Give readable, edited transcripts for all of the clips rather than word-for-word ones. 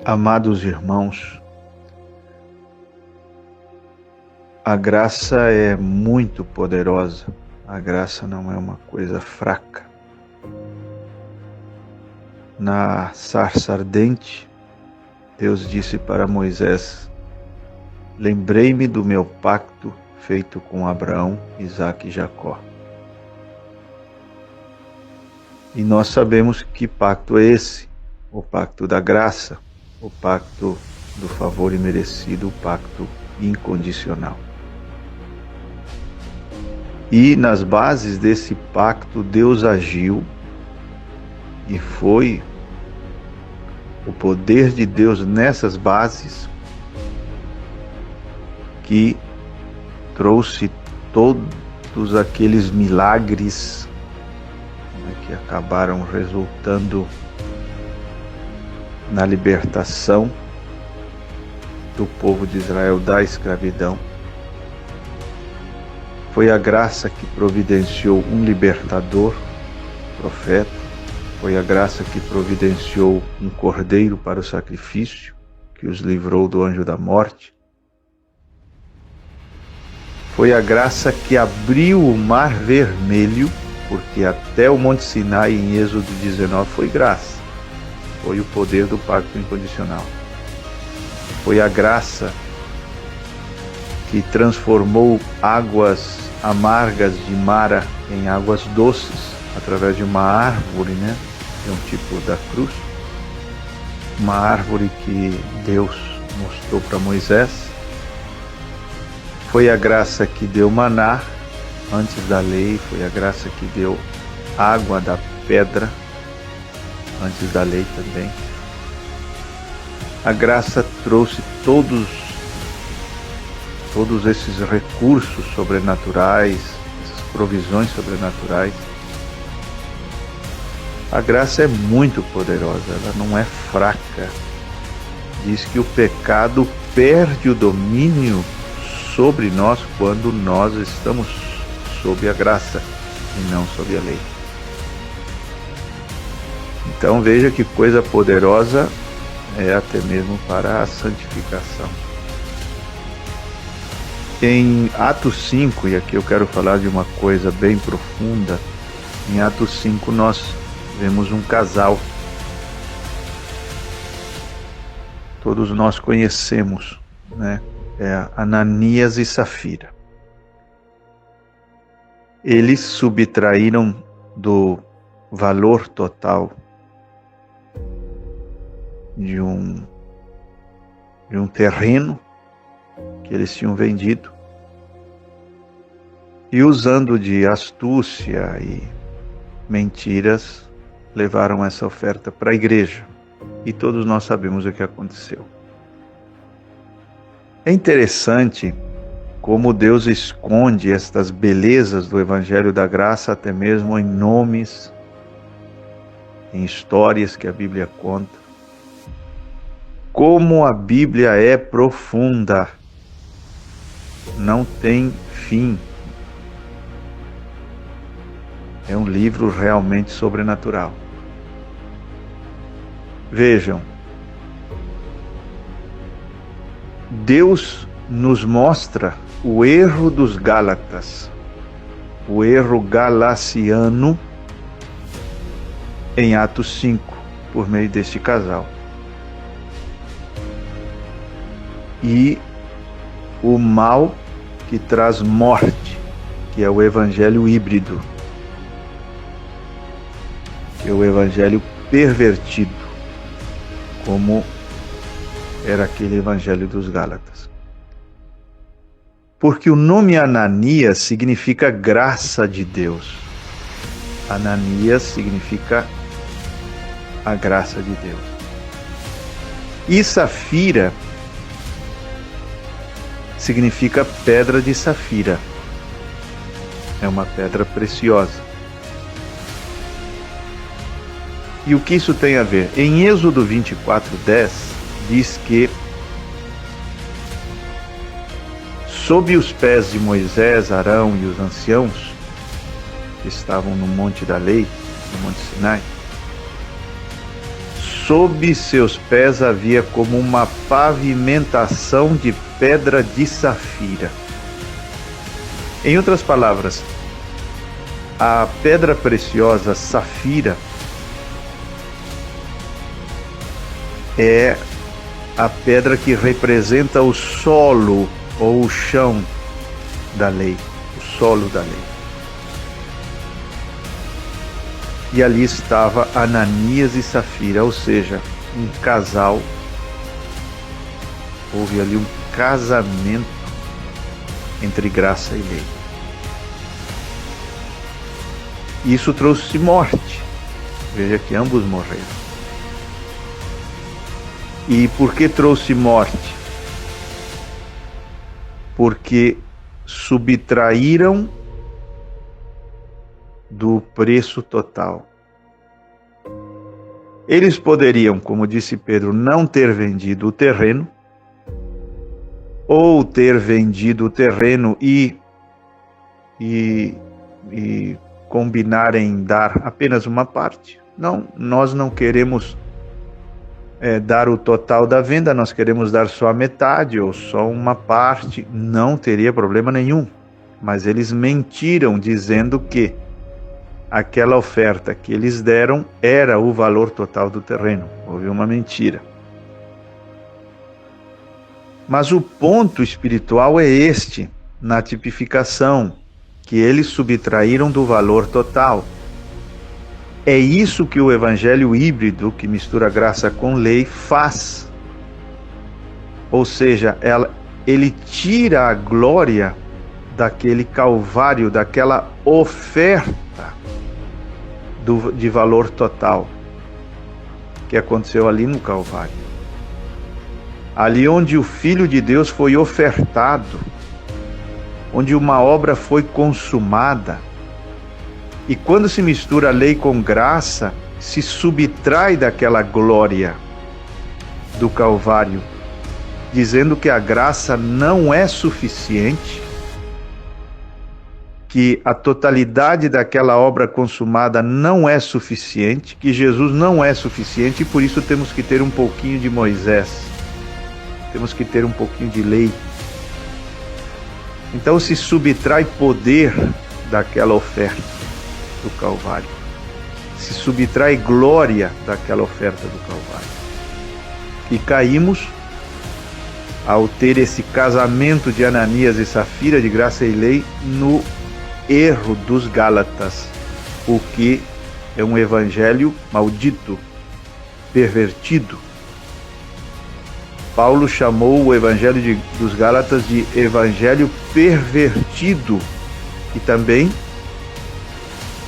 Amados irmãos, a graça é muito poderosa. A graça não é uma coisa fraca. Na sarça ardente, Deus disse para Moisés: lembrei-me do meu pacto feito com Abraão, Isaque e Jacó. E nós sabemos que pacto é esse, o pacto da graça, o pacto do favor imerecido, o pacto incondicional. E nas bases desse pacto, Deus agiu e foi o poder de Deus nessas bases que trouxe todos aqueles milagres que acabaram resultando na libertação do povo de Israel da escravidão. Foi a graça que providenciou um libertador, profeta. Foi a graça que providenciou um cordeiro para o sacrifício, que os livrou do anjo da morte. Foi a graça que abriu o mar vermelho, porque até o Monte Sinai, em Êxodo 19, foi graça. Foi o poder do pacto incondicional. Foi a graça que transformou águas amargas de Mara em águas doces, através de uma árvore, que é um tipo da cruz. Uma árvore que Deus mostrou para Moisés. Foi a graça que deu maná antes da lei, foi a graça que deu água da pedra antes da lei também. A graça trouxe todos esses recursos sobrenaturais, essas provisões sobrenaturais. A graça é muito poderosa, ela não é fraca. Diz que o pecado perde o domínio sobre nós quando nós estamos sob a graça e não sob a lei. Então veja que coisa poderosa é até mesmo para a santificação. Em Atos 5, e aqui eu quero falar de uma coisa bem profunda, em Atos 5 nós vemos um casal. Todos nós conhecemos, é Ananias e Safira. Eles subtraíram do valor total de um terreno que eles tinham vendido, e usando de astúcia e mentiras, levaram essa oferta para a igreja. E todos nós sabemos o que aconteceu. É interessante como Deus esconde estas belezas do Evangelho da Graça, até mesmo em nomes, em histórias que a Bíblia conta. Como a Bíblia é profunda, não tem fim. É um livro realmente sobrenatural. Vejam, Deus nos mostra o erro dos Gálatas, o erro galaciano, em Atos 5, por meio deste casal. E o mal que traz morte, que é o evangelho híbrido, que é o evangelho pervertido, como era aquele evangelho dos Gálatas. Porque o nome Ananias significa graça de Deus. Ananias significa a graça de Deus. E Safira significa pedra de safira. É uma pedra preciosa. E o que isso tem a ver? Em Êxodo 24:10 diz que sob os pés de Moisés, Arão e os anciãos que estavam no Monte da Lei, no Monte Sinai, sob seus pés havia como uma pavimentação de pedra de safira. Em outras palavras, a pedra preciosa safira é a pedra que representa o solo ou o chão da lei, o solo da lei. E ali estava Ananias e Safira, ou seja, um casal. Houve ali um casamento entre graça e lei. Isso trouxe morte. Veja que ambos morreram. E por que trouxe morte? Porque subtraíram do preço total. Eles poderiam, como disse Pedro, não ter vendido o terreno, ou ter vendido o terreno e combinar em dar apenas uma parte. Não, nós não queremos dar o total da venda, nós queremos dar só a metade ou só uma parte. Não teria problema nenhum. Mas eles mentiram dizendo que aquela oferta que eles deram era o valor total do terreno. Houve uma mentira. Mas o ponto espiritual é este, na tipificação, que eles subtraíram do valor total. É isso que o evangelho híbrido, que mistura graça com lei, faz. Ou seja, ele tira a glória daquele calvário, daquela oferta de valor total que aconteceu ali no Calvário. Ali onde o Filho de Deus foi ofertado, onde uma obra foi consumada. E quando se mistura lei com graça, se subtrai daquela glória do Calvário, dizendo que a graça não é suficiente, que a totalidade daquela obra consumada não é suficiente, que Jesus não é suficiente, e por isso temos que ter um pouquinho de Moisés, temos que ter um pouquinho de lei. Então se subtrai poder daquela oferta do Calvário, se subtrai glória daquela oferta do Calvário. E caímos, ao ter esse casamento de Ananias e Safira, de graça e lei, no erro dos Gálatas, o que é um evangelho maldito, pervertido. Paulo chamou o evangelho dos Gálatas de evangelho pervertido. E também,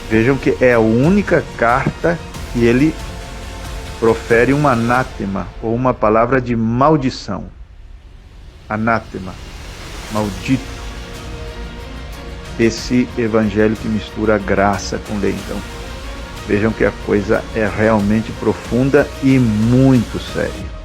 vejam que é a única carta que ele profere um anátema, ou uma palavra de maldição. Anátema, maldito. Esse evangelho que mistura graça com lei. Então, vejam que a coisa é realmente profunda e muito séria.